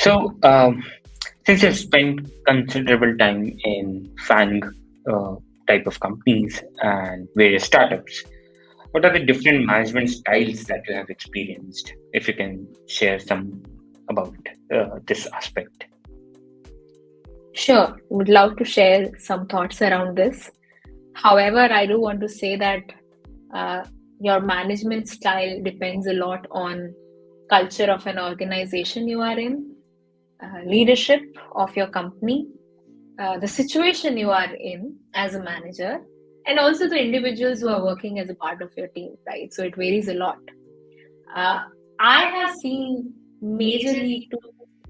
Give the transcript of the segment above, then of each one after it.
So, since you've spent considerable time in FANG type of companies and various startups, what are the different management styles that you have experienced? If you can share some about this aspect. Sure, would love to share some thoughts around this. However, I do want to say that uh, your management style depends a lot on culture of an organization you are in, leadership of your company, the situation you are in as a manager, and also the individuals who are working as a part of your team, right? So it varies a lot. Uh, I have seen majorly two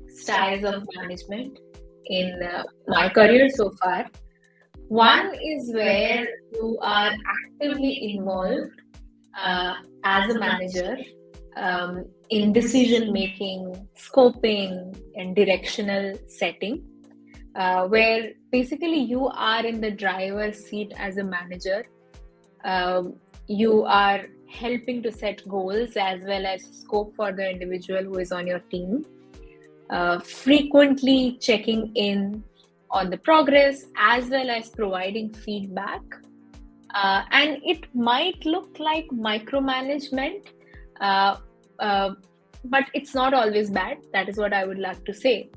styles of management in my career so far. One is where you are actively involved uh, as a manager in decision making, scoping, and directional setting, where basically you are in the driver's seat as a manager. You are helping to set goals as well as scope for the individual who is on your team, frequently checking in on the progress as well as providing feedback. And it might look like micromanagement, uh, uh, but it's not always bad. That is what I would like to say.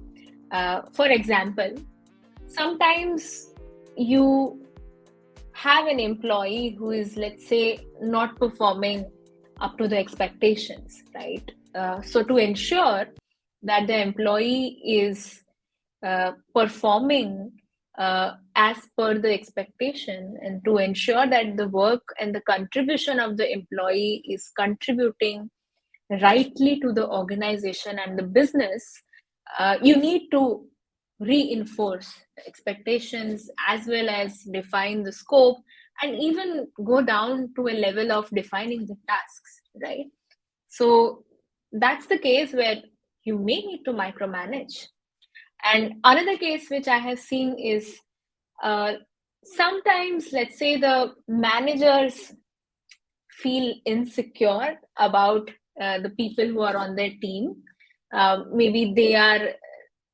For example, sometimes you have an employee who is, let's say, not performing up to the expectations, right? So to ensure that the employee is performing as per the expectation, and to ensure that the work and the contribution of the employee is contributing rightly to the organization and the business, you need to reinforce the expectations as well as define the scope, and even go down to a level of defining the tasks, right? So that's the case where you may need to micromanage. And another case which I have seen is, uh, sometimes, let's say, the managers feel insecure about the people who are on their team. Maybe they are a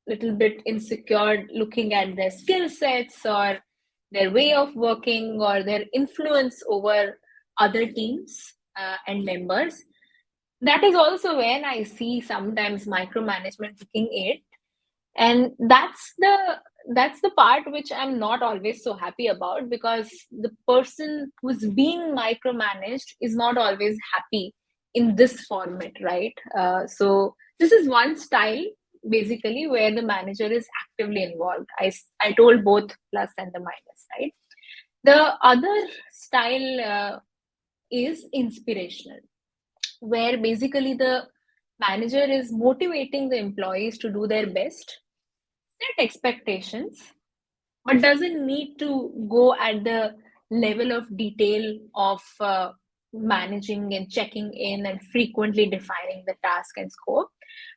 little bit insecure looking at their skill sets or their way of working or their influence over other teams and members. That is also when I see sometimes micromanagement kicking in, and that's the part which I'm not always so happy about, because the person who's being micromanaged is not always happy in this format, right? So this is one style basically where the manager is actively involved. I told both plus and the minus, right? The other style is inspirational, where basically the manager is motivating the employees to do their best, set expectations, but doesn't need to go at the level of detail of managing and checking in and frequently defining the task and scope.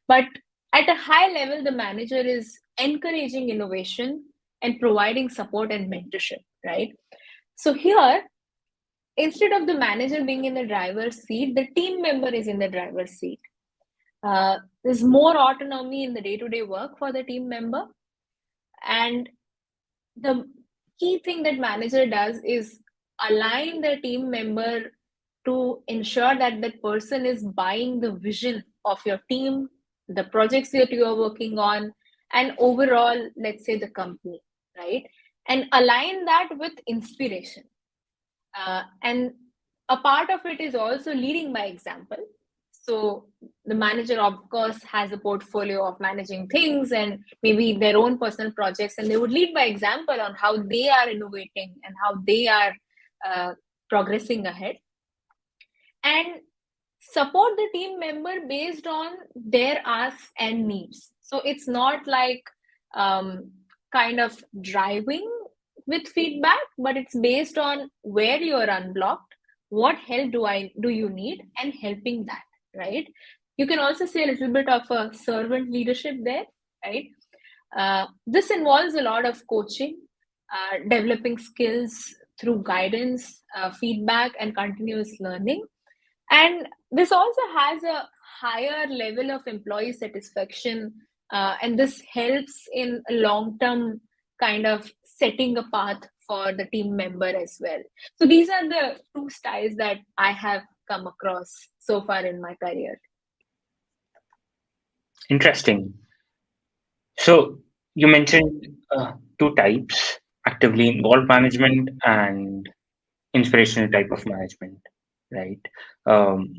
But at a high level, the manager is encouraging innovation and providing support and mentorship, right? So here, instead of the manager being in the driver's seat, the team member is in the driver's seat. There's more autonomy in the day-to-day work for the team member, and the key thing that manager does is align the team member to ensure that that person is buying the vision of your team, the projects that you are working on, and overall, let's say, the company, right? And align that with inspiration. And a part of it is also leading by example. So the manager, of course, has a portfolio of managing things and maybe their own personal projects, and they would lead by example on how they are innovating and how they are progressing ahead, and support the team member based on their asks and needs. So it's not like kind of driving with feedback, but it's based on where you are unblocked, what help do you need, and helping that, right? You can also see a little bit of a servant leadership there, right? This involves a lot of coaching, developing skills through guidance, feedback, and continuous learning. And this also has a higher level of employee satisfaction and this helps in a long term kind of setting a path for the team member as well. So these are the two styles that I have come across so far in my career. Interesting. So you mentioned two types: actively involved management and inspirational type of management, right?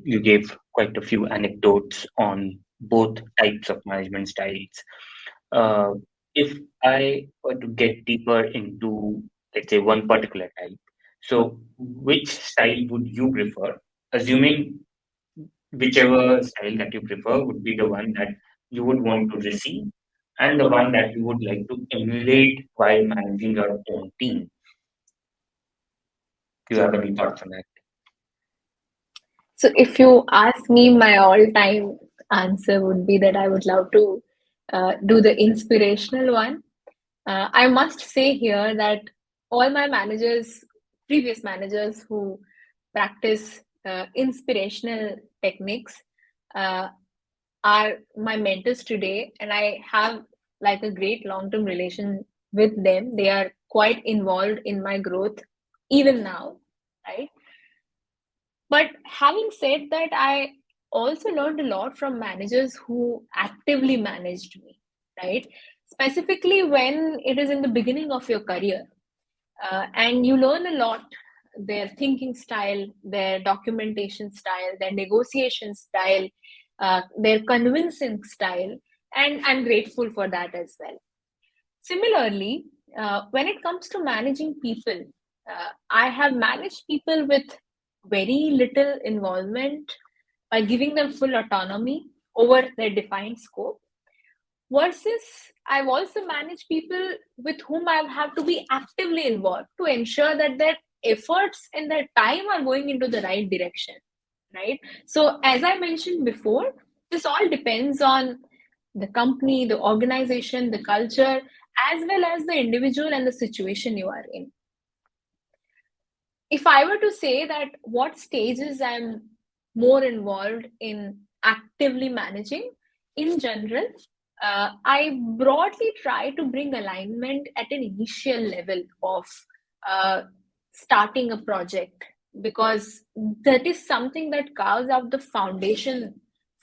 You gave quite a few anecdotes on both types of management styles. Uh, if I were to get deeper into, let's say, one particular type, so which style would you prefer? Assuming whichever style that you prefer would be the one that you would want to receive and the one that you would like to emulate while managing your own team. Do you have any thoughts on that? So if you ask me, my all-time answer would be that I would love to do the inspirational one. I must say here that all my managers, previous managers who practice inspirational techniques, uh, are my mentors today, and I have like a great long-term relation with them. They are quite involved in my growth even now, right? But having said that, I also learned a lot from managers who actively managed me, right? Specifically when it is in the beginning of your career, and you learn a lot, their thinking style, their documentation style, their negotiation style, their convincing style, and I'm grateful for that as well. Similarly, when it comes to managing people, I have managed people with very little involvement by giving them full autonomy over their defined scope, versus I've also managed people with whom I have to be actively involved to ensure that their efforts and their time are going into the right direction, right? So as I mentioned before, this all depends on the company, the organization, the culture, as well as the individual and the situation you are in. If I were to say that what stages I'm more involved in actively managing in general, I broadly try to bring alignment at an initial level of uh, starting a project, because that is something that carves out the foundation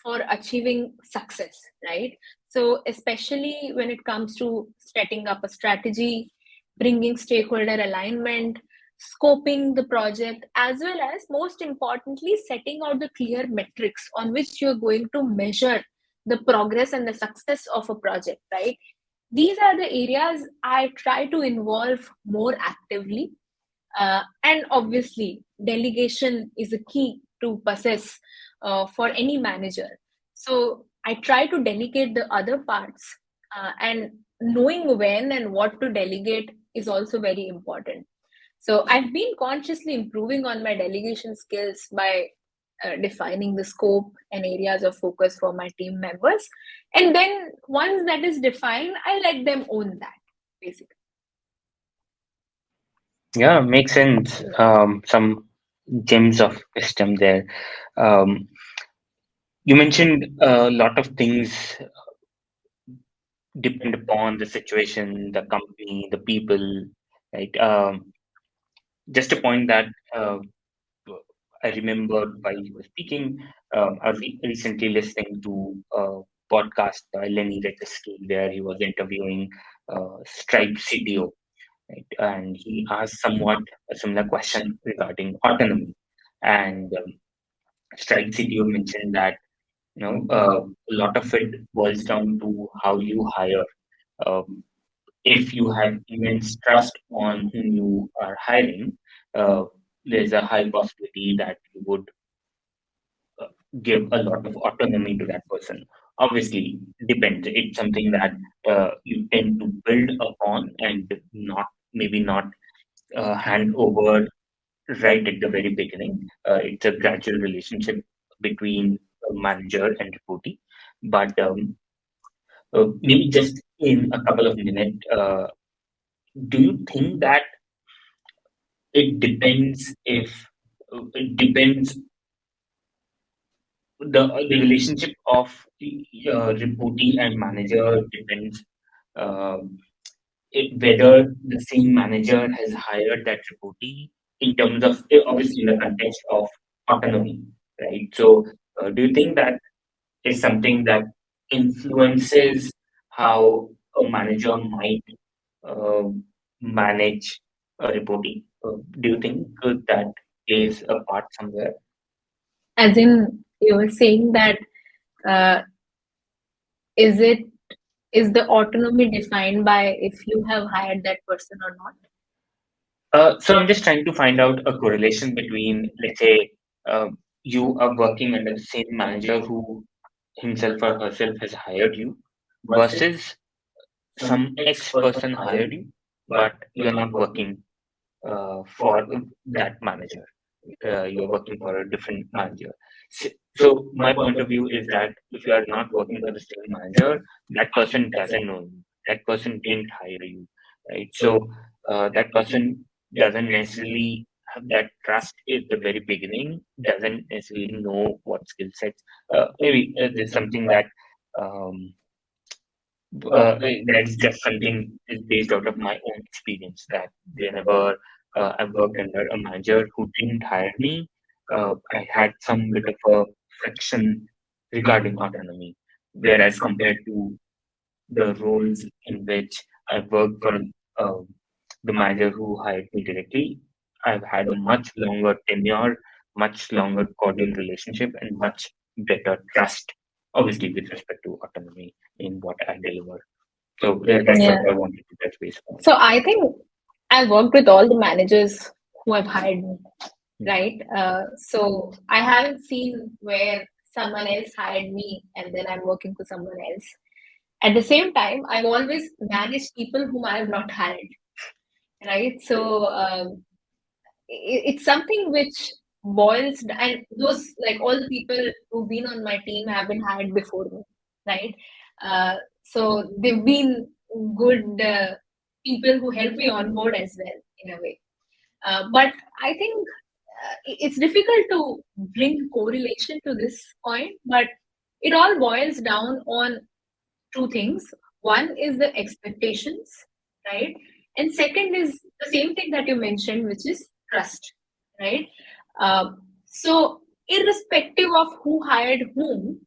for achieving success, right? So, especially when it comes to setting up a strategy, bringing stakeholder alignment, scoping the project, as well as most importantly setting out the clear metrics on which you're going to measure the progress and the success of a project, right? These are the areas I try to involve more actively. And obviously delegation is a key to possess for any manager. So I try to delegate the other parts, and knowing when and what to delegate is also very important. So I've been consciously improving on my delegation skills by defining the scope and areas of focus for my team members. And then once that is defined, I let them own that, basically. Yeah, makes sense. Some gems of wisdom there. Um, you mentioned a lot of things depend upon the situation, the company, the people, right? Just a point that I remembered while you were speaking. I was recently listening to a podcast by Lenny Regiski where he was interviewing Stripe CTO, right? And he asked somewhat a similar question regarding autonomy. And Stripe CTO mentioned that a lot of it boils down to how you hire. Um, if you have immense trust on whom you are hiring, uh, there's a high possibility that you would give a lot of autonomy to that person. Obviously, depends. It's something that you tend to build upon and not maybe not hand over right at the very beginning. It's a gradual relationship between a manager and reportee. But maybe just in a couple of minutes, do you think that it depends if it depends the relationship of reportee and manager depends uh, whether the same manager has hired that reportee in terms of obviously in the context of autonomy, right? So, do you think that is something that influences how a manager might uh, manage a reportee? Do you think that plays a part somewhere? As in, you were saying that uh, is it is the autonomy defined by if you have hired that person or not? So I'm just trying to find out a correlation between, let's say, uh, you are working under the same manager who himself or herself has hired you versus some ex person hired you, but you're not working for that manager. You're working for a different manager. So my point of view is that if you are not working for the same manager, that person doesn't know you. That person didn't hire you, right? So that person doesn't necessarily have that trust at the very beginning. Doesn't necessarily know what skill sets. Maybe there's something that um, that's just something is based out of my own experience that whenever I worked under a manager who didn't hire me, I had some bit of a friction regarding autonomy. Whereas compared to the roles in which I worked for uh, the manager who hired me directly, I've had a much longer tenure, much longer cordial relationship, and much better trust, obviously with respect to autonomy in what I deliver. So that's what Yeah. I wanted to touch base on. So I think I worked with all the managers who have hired me, Mm. right? So I haven't seen where someone else hired me and then I'm working for someone else. At the same time, I've always managed people whom I have not hired, right? So it's something which and those, like, all the people who've been on my team have been hired before me, right? So they've been good people who help me on board as well, in a way. But I think it's difficult to bring correlation to this point, but it all boils down on two things. One is the expectations, right? And second is the same thing that you mentioned, which is trust, right? So, irrespective of who hired whom,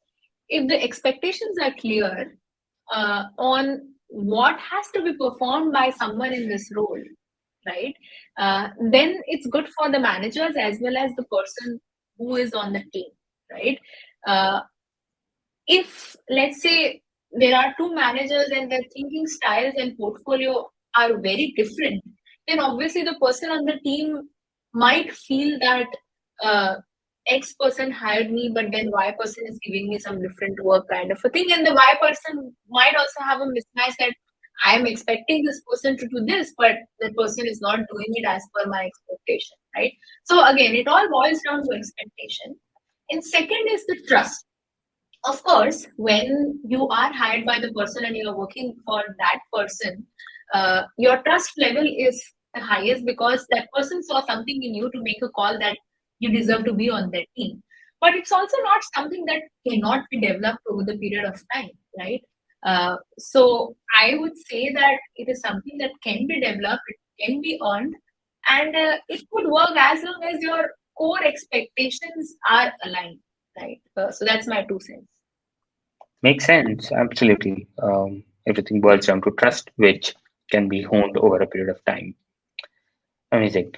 if the expectations are clear on what has to be performed by someone in this role, right? Then it's good for the managers as well as the person who is on the team, right? Uh, if, let's say, there are two managers and their thinking styles and portfolio are very different, then obviously the person on the team might feel that uh, X person hired me, but then Y person is giving me some different work, kind of a thing. And the Y person might also have a mismatch that I am expecting this person to do this, but the person is not doing it as per my expectation, right? So again, it all boils down to expectation. And second is the trust. Of course, when you are hired by the person and you are working for that person, your trust level is the highest because that person saw something in you to make a call that you deserve to be on that team. But it's also not something that cannot be developed over the period of time, right? So I would say that it is something that can be developed, it can be earned, and it could work as long as your core expectations are aligned, right? So that's my 2 cents. Makes sense, absolutely. Everything boils down to trust, which can be honed over a period of time. Amazing.